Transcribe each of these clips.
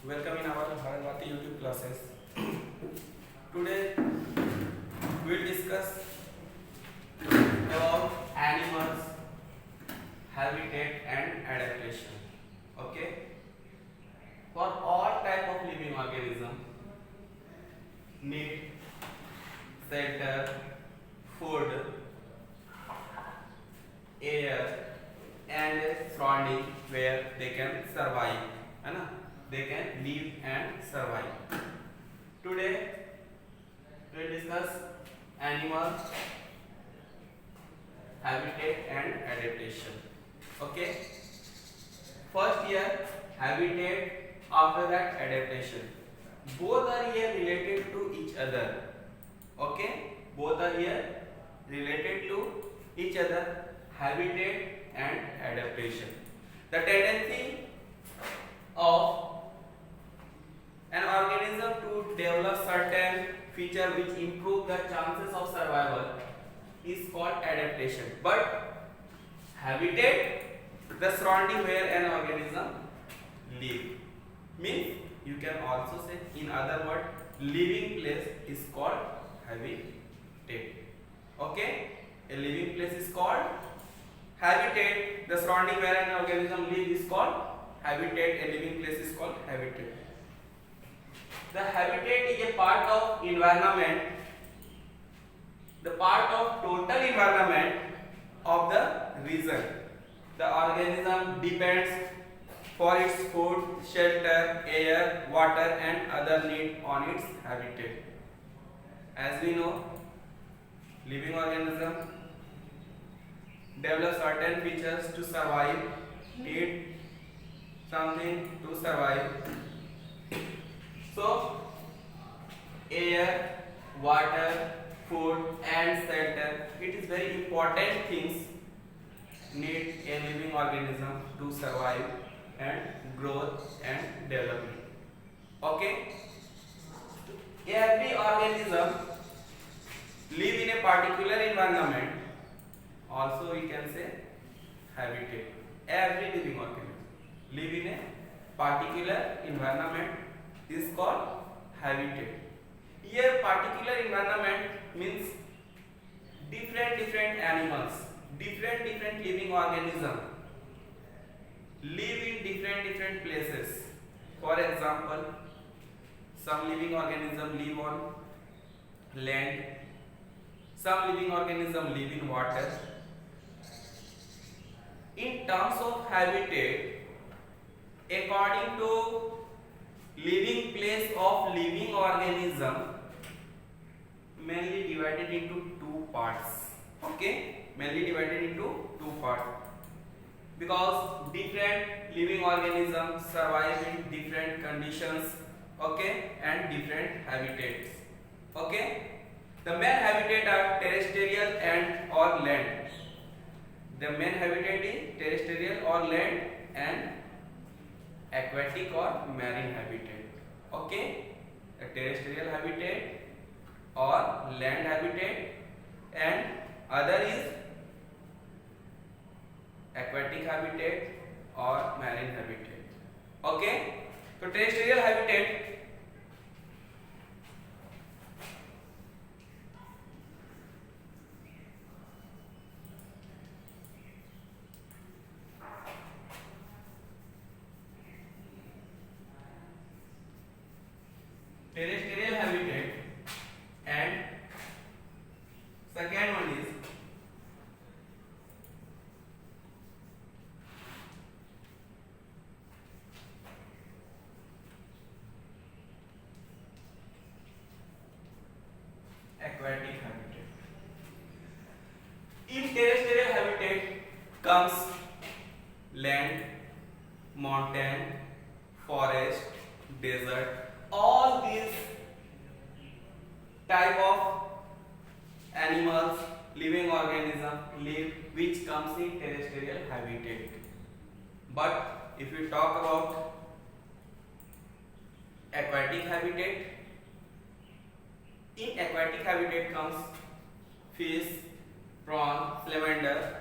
Welcome in our Bharatmati YouTube classes. Today we will discuss about animals, habitat and adaptation. Okay? For all type of living organism need shelter, food, air and surrounding where they can survive. है ना? They can live and survive. Today we will discuss animals, habitat and adaptation. Okay? First here habitat, after that adaptation. Both are here related to each other. Okay? Both are here related to each other. Habitat and adaptation. The tendency of an organism to develop certain feature which improve the chances of survival is called adaptation. But habitat, the surrounding where an organism live, means you can also say in other word living place is called habitat. Okay, a living place is called habitat. The surrounding where an organism live is called habitat. A living place is called habitat. The habitat is a part of environment, the part of total environment of the region. The organism depends for its food, shelter, air, water and other need on its habitat. As we know, living organism develop certain features to survive, need something to survive. So, air, water, food and shelter, it is very important things need a living organism to survive and growth and development. Okay? Every organism live in a particular environment, also we can say habitat. Every living organism live in a particular environment is called habitat. Here particular environment means different animals, different living organism live in different places. For example, some living organism live on land, some living organism live in water. In terms of habitat, according to living place of living organism, mainly divided into two parts. Okay, mainly divided into two parts because different living organisms survive in different conditions. Okay, and different habitats. Okay, the main habitat are terrestrial and or land. The main habitat is terrestrial or land and aquatic or marine habitat. Okay, a terrestrial habitat or land habitat and other is aquatic habitat or marine habitat. Okay, so terrestrial habitat and second one is aquatic habitat. In terrestrial habitat comes land, mountain, forest, desert. All these type of animals, living organism live which comes in terrestrial habitat. But if we talk about aquatic habitat, in aquatic habitat comes fish, prawn, salamander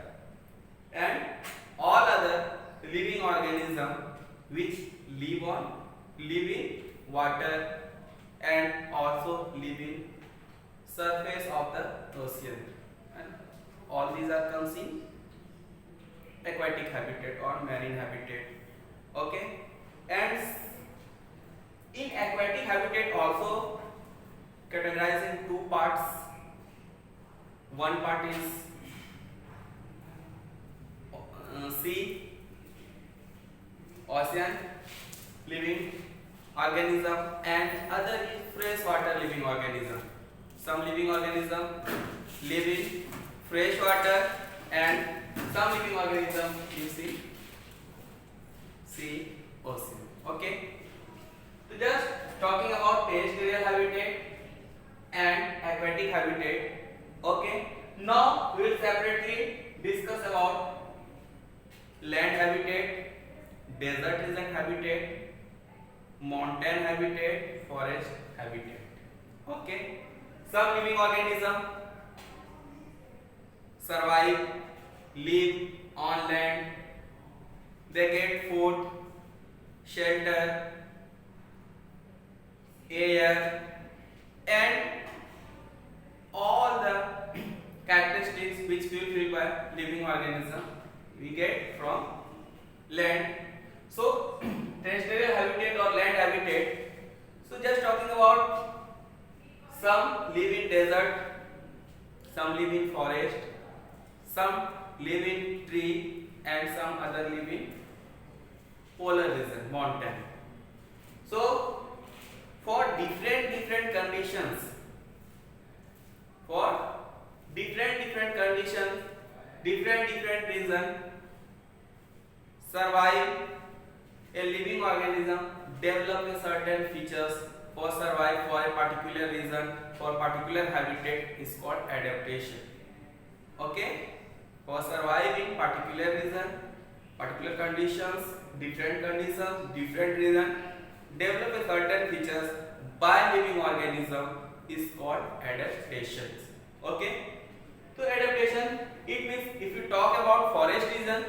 and all other living organism which live on live in water and also live in surface of the ocean, and all these are comes in aquatic habitat or marine habitat. Okay, and in aquatic habitat also categorized in two parts. One part is sea, ocean living organism, and other is freshwater living organism. Some living organism live in fresh water and some living organism lives in sea, ocean. Okay, so just talking about terrestrial habitat and aquatic habitat. Okay, now we will separately discuss about land habitat, desert region habitat, mountain habitat, forest habitat. Okay, some living organism survive, live on land. They get food, shelter, air, and all the characteristics which we feel by living organism we get from land. So terrestrial habitat or land habitat. So just talking about, some live in desert, some live in forest, some live in tree, and some other live in polar region, mountain. So for different conditions, for different conditions, different reason, survive a living organism develop a certain features for survive for a particular reason, for particular habitat is called adaptation. Okay, for survive in particular reason, particular conditions, different reason, develop a certain features by living organism is called adaptation. Okay, so adaptation, it means if you talk about forest region,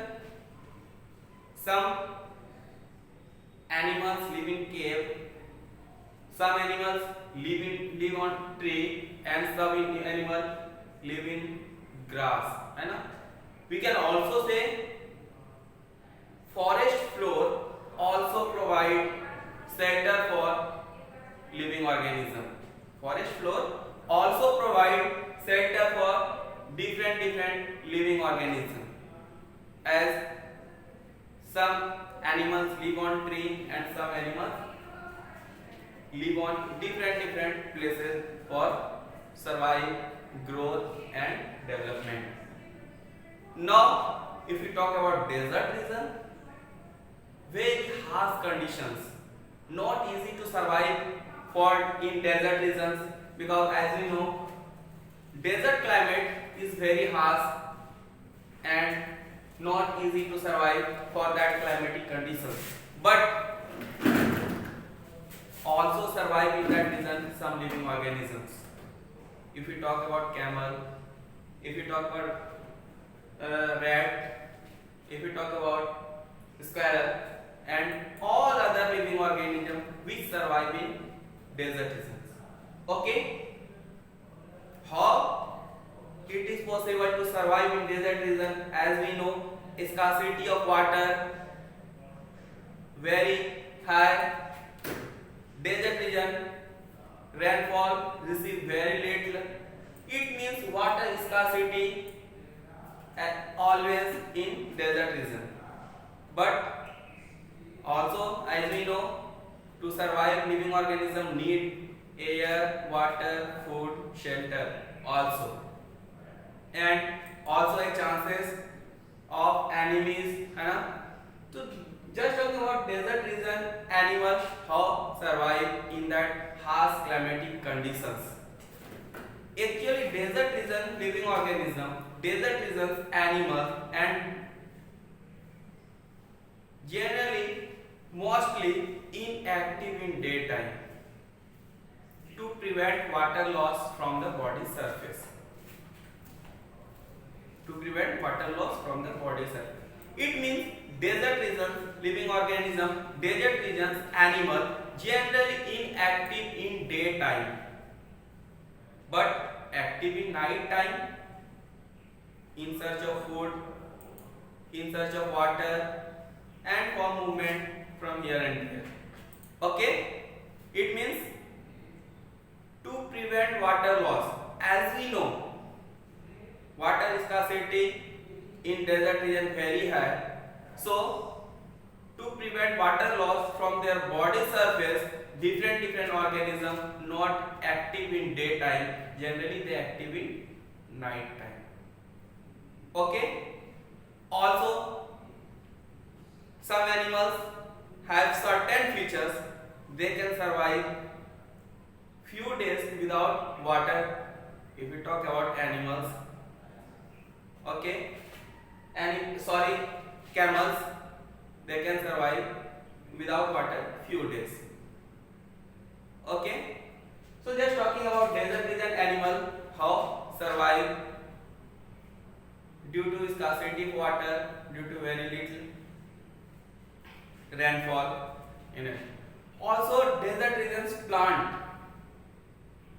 some animals live in cave, some animals live on tree, and some animal live in grass, है ना. We can also say forest floor also provide shelter for living organism. Forest floor also provide shelter for different living organism, as some animals live on tree and some animals live on different places for survive, growth and development. Now if we talk about desert region, very harsh conditions, not easy to survive for in desert regions, because as we know desert climate is very harsh and not easy to survive for that climatic conditions, but also survive in that region some living organisms. If we talk about camel, if we talk about rat, if we talk about squirrel and all other living organisms which survive in desert regions. Okay, how it is possible to survive in desert region? As we know, scarcity of water very high, desert region rainfall receive very little. It means water scarcity always in desert region. But also, as we know, to survive living organism need air, water, food, shelter also, and also a chances of enemies. So just talking about desert region animals how survive in that harsh climatic conditions. Actually desert region living organism, desert regions animals and generally mostly inactive in daytime to prevent water loss from the body surface. To prevent water loss from the body surface. It means desert regions living organism, desert regions animal generally inactive in daytime but active in night time in search of food, in search of water and for movement from here and there. Okay, it means to prevent water loss. As we know, water scarcity in desert region very high. So to prevent water loss from their body surface, different organisms not active in daytime, generally they active in night time. Okay, also some animals have certain features. They can survive few days without water. If we talk about animals, okay, camels, they can survive without water few days. Okay, so just talking about desert region animal, how survive due to scarcity of water, due to very little rainfall in it. Also desert regions plant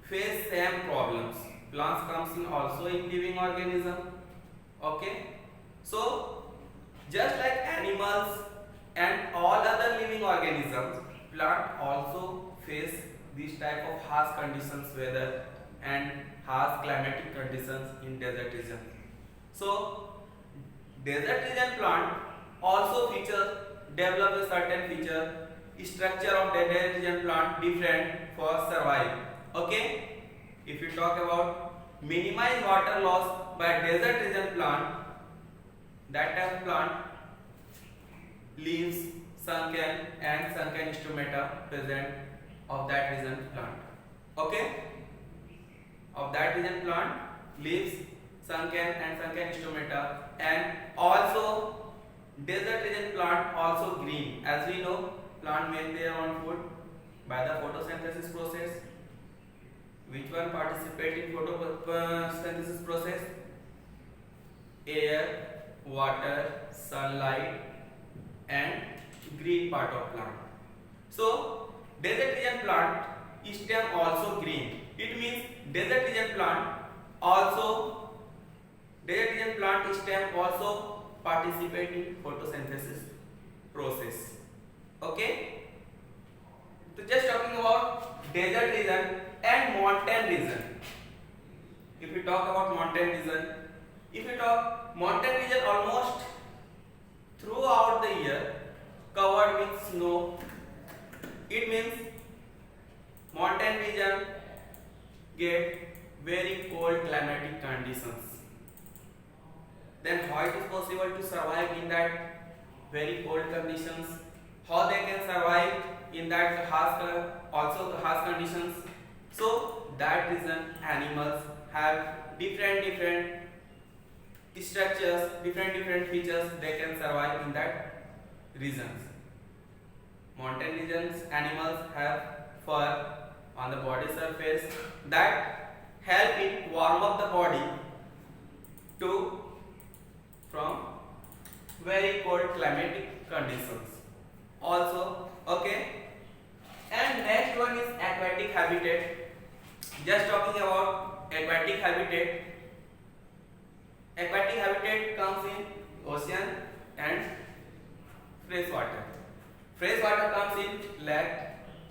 face same problems. Plants comes in also in living organism. Okay, so just like animals and all other living organisms, plant also face this type of harsh conditions, weather and harsh climatic conditions in desert region. So desert region plant also develop a certain feature, structure of desert region plant different for survive. Okay, if you talk about minimize water loss by desert region plant, that type of plant leaves sunken and sunken stomata present of that region plant. Okay, of that region plant leaves sunken and sunken stomata, and also desert region plant also green. As we know, plant make their own food by the photosynthesis process. Which one participate in photosynthesis process? Air, water, sunlight and green part of plant. So desert region plant stem also green. It means desert region plant stem also participate in photosynthesis process. Okay, so just talking about desert region and mountain region. If we talk about mountain region, almost throughout the year covered with snow. It means mountain region get very cold climatic conditions. Then how it is possible to survive in that very cold conditions? How they can survive in that harsh conditions? So that reason animals have different structures, different features. They can survive in that regions. Mountain regions animals have fur on the body surface that help in warm up the body from very cold climatic conditions. Also, okay. And next one is aquatic habitat. Just talking about aquatic habitat. Aquatic habitat comes in ocean and fresh water. Fresh water comes in lake,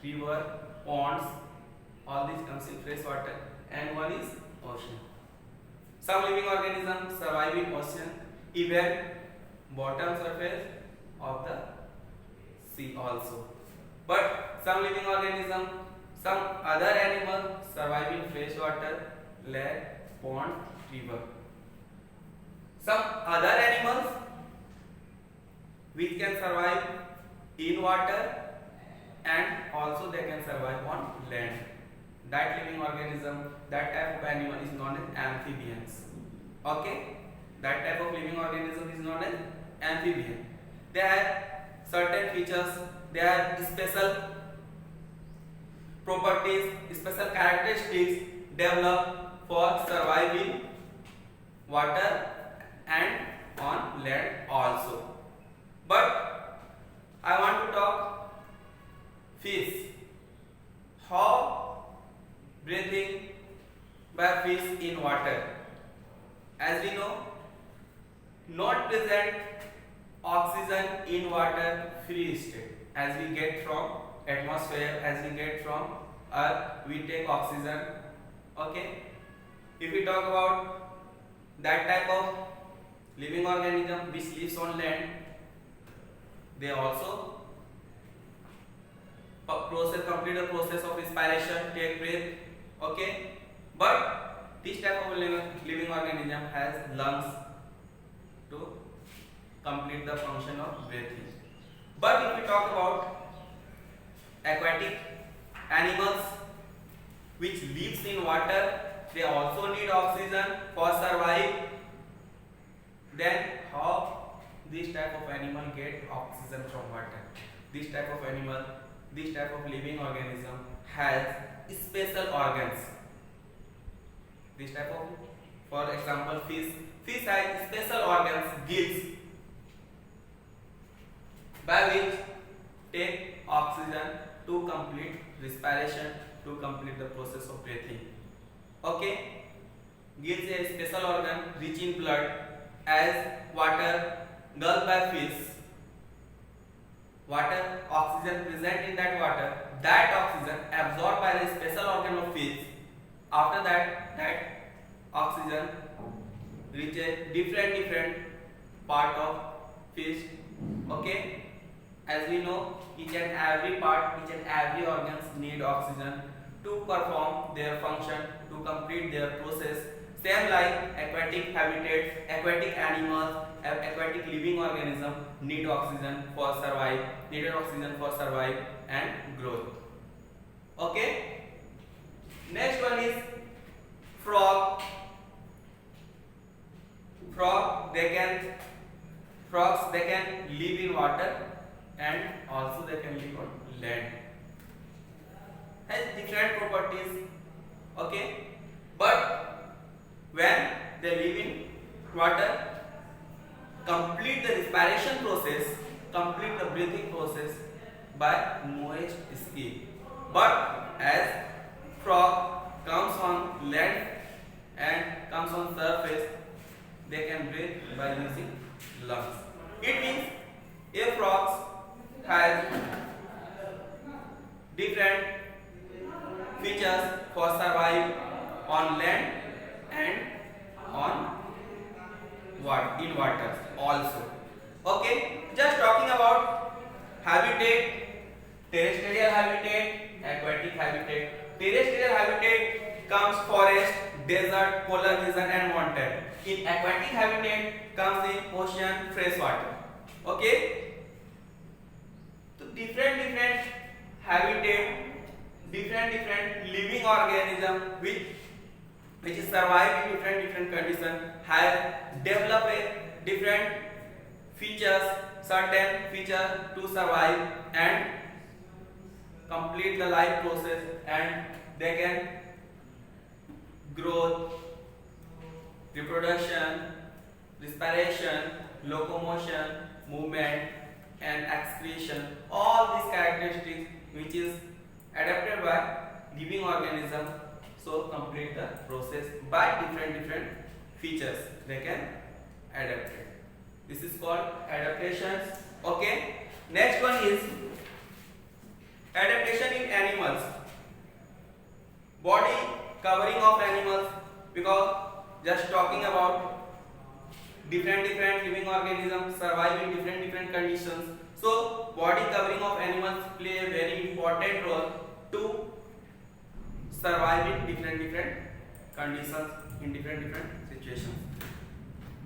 river, ponds. All these comes in fresh water, and one is ocean. Some living organisms survive in ocean, even bottom surface of the sea also. But some living organism, some other animals survive in fresh water, lake, pond, river. Some other animals which can survive in water and also they can survive on land. That living organism, that type of animal is known as amphibians. Okay, that type of living organism is known as amphibian. They have certain features, they have special properties, special characteristics developed for surviving water and on land also. But I want to talk fish. How breathing by fish in water. As we know, not present oxygen in water free state. As we get from atmosphere, as we get from earth, we take oxygen. Okay. If we talk about that type of living organism which lives on land, they also complete the process of respiration, take breath. Okay. But this type of living organism has lungs to complete the function of breathing. But if we talk about aquatic animals which lives in water, they also need oxygen for survive. Then how this type of animal get oxygen from water? This type of animal, this type of living organism has special organs. This type of, for example, fish has special organs, gills, by which take oxygen to complete respiration, to complete the process of breathing. Okay, gills is a special organ rich in blood. As water gulped by fish, water oxygen present in that water, that oxygen absorbed by the special organ of fish. After that oxygen reaches different part of fish. Okay, as we know, each and every part, each and every organs need oxygen to perform their function, to complete their process. Same like aquatic habitats, aquatic animals, aquatic living organism need oxygen for survive, needed oxygen for survive and growth. Okay. Next one is frog. Frogs they can live in water and also they can live on land. Has different properties. Okay, but when they live in water, complete the respiration process, complete the breathing process by moist skin. But as frog comes on land and comes on surface, they can breathe by using lungs. It means a frog has different features for survive on land and on in water also. Okay, just talking about habitat, terrestrial habitat, aquatic habitat. Terrestrial habitat comes forest, desert, polar region and mountain. In aquatic habitat comes in ocean, fresh water. Okay, so different habitat, different living organism which is survive in different conditions have developed a different features, certain features to survive and complete the life process, and they can growth, reproduction, respiration, locomotion, movement and excretion. All these characteristics which is adapted by living organism, so complete the process by different features they can adapt it. This is called adaptations. Okay, next one is adaptation in animals. Body covering of animals, because just talking about different living organisms survive in different conditions. So body covering of animals play a very important role to survive in different conditions, in different situations.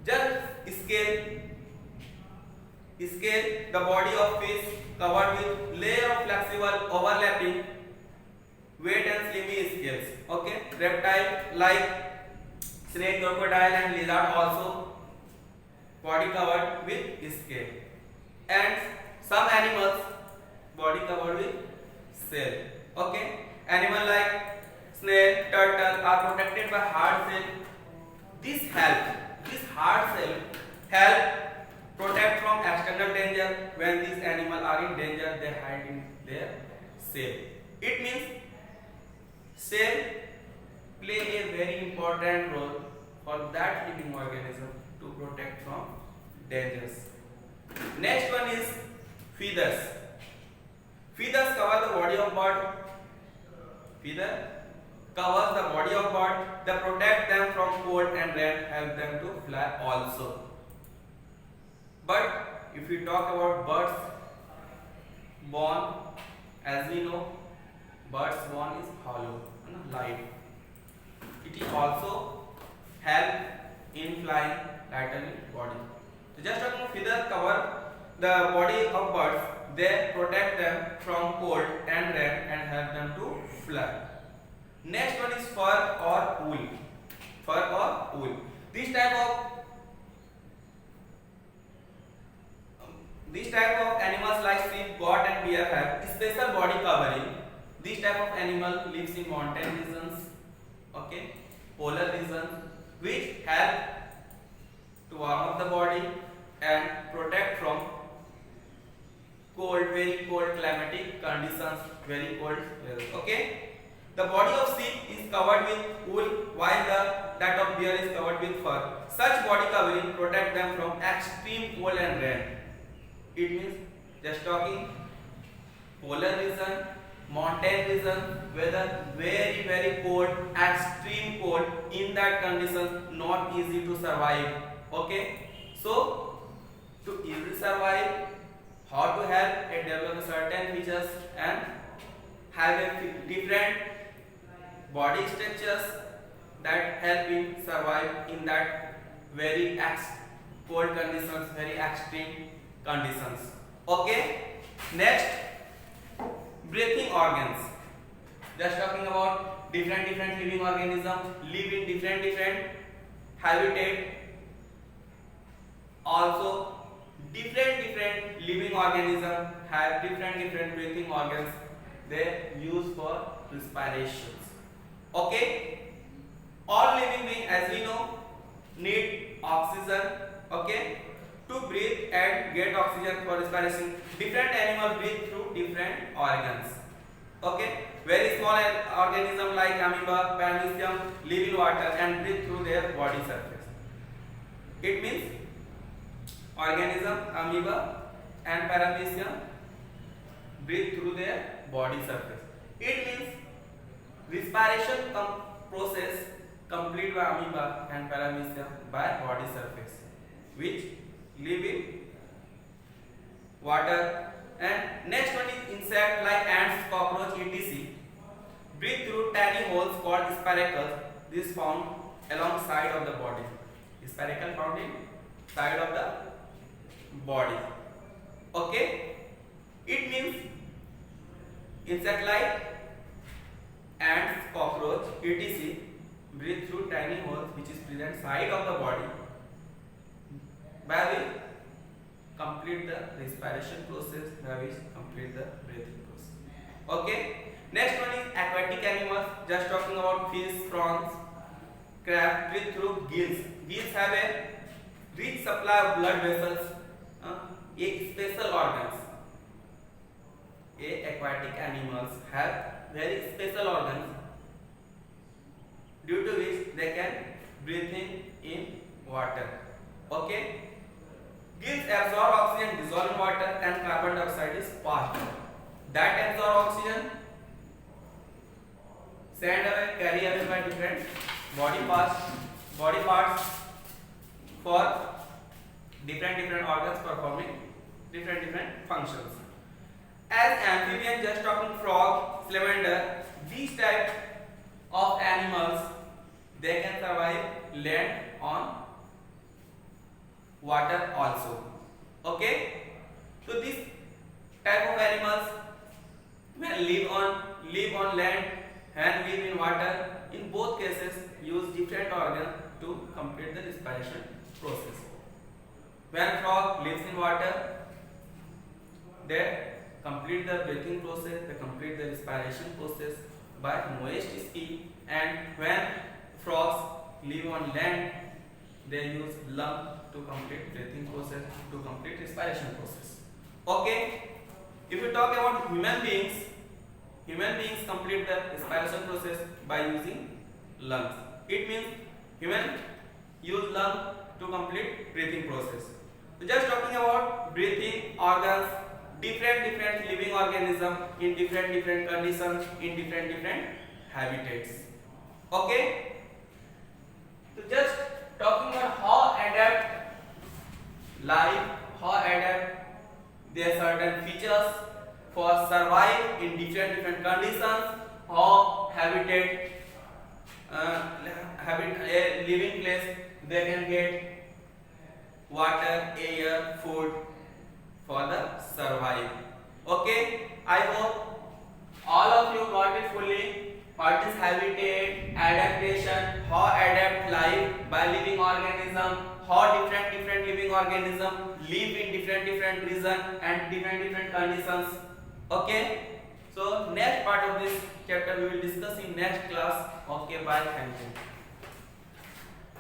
Just scale the body of fish covered with layer of flexible overlapping weight and slimy scales. Okay, reptile like snake, crocodile and lizard also body covered with scale, and some animals body covered with shell. Okay, animal like snail, turtle are protected by hard shell. This hard shell help protect from external danger. When these animals are in danger, they hide in their cell. It means cell play a very important role for that living organism to protect from dangers. Next one is feathers. Feathers cover the body of bird. Feather covers the body of bird. They protect them from cold and rain, help them to fly also. But if we talk about birds born, as we know, birds born is hollow, light. It is also help in flying lateral body. So just talking about feathers cover the body of birds. They protect them from cold and rain and help them to fly. Next one is fur or wool. Fur or wool. This type of animals like sheep, goat and deer have special body covering. This type of animal lives in mountain regions, okay, polar regions, which help to warm up the body and protect from cold, very cold climatic conditions, very cold weather. Okay, the body of sheep is covered with wool, while that of deer is covered with fur. Such body covering protect them from extreme cold and rain. It means just talking polar region, mountain region, weather very cold, extreme cold. In that condition, not easy to survive. Okay, so to easily survive, how to help it develop certain features and have a different body structures that help him survive in that very cold conditions, very extreme conditions. Okay, next, breathing organs. Just talking about different living organisms live in different habitat. Also different living organisms have different breathing organs they use for respirations. Okay, all living beings, as we know, need oxygen, okay, to breathe and get oxygen for respiration. Different animals breathe through different organs. Okay, very small organism like amoeba, paramecium live in water and breathe through their body surface. It means organism, amoeba and paramecium breathe through their body surface. It means respiration process complete by amoeba and paramecium by body surface, which live in water. And next one is insect like ants, cockroach, etc. breathe through tiny holes called spiracles. This found along side of the body. Spiracle found in side of the body. Okay, it means insect like ants, cockroach, etc. breathe through tiny holes which is present side of the body, by which complete the respiration process, by which complete the breathing process. Okay, next one is aquatic animals. Just talking about fish, prawns, crab breathe through gills. Gills have a rich supply of blood vessels, a special organs. Aquatic animals have very special organs due to which they can breathe in water. Okay, gills absorb oxygen dissolved in water and carbon dioxide is passed. That absorb oxygen send away, carry away by different body parts for different organs performing different functions. As amphibian, just talking frog, salamander, these type of animals, they can survive land on water also. Okay, so this type of animals when live on land and live in water, in both cases use different organs to complete the respiration process. When frog lives in water, they complete the breathing process, they complete the respiration process by moist skin, and when frogs live on land, they use lung to complete breathing process, to complete respiration process. Okay. If you talk about human beings complete the respiration process by using lungs. It means human use lung to complete breathing process. So just talking about breathing organs, different living organism in different conditions, in different habitats. Okay. So just talking about how adapt life, how adapt their certain features for survive in different conditions, how habitat a living place they can get water, air, food for the survive. Okay, I hope all of you got it fully. What is habitat, adaptation, how adapt life by living organism, how different living organism live in different region and different conditions. Okay, so next part of this chapter we will discuss in next class. Okay, bye, thank you.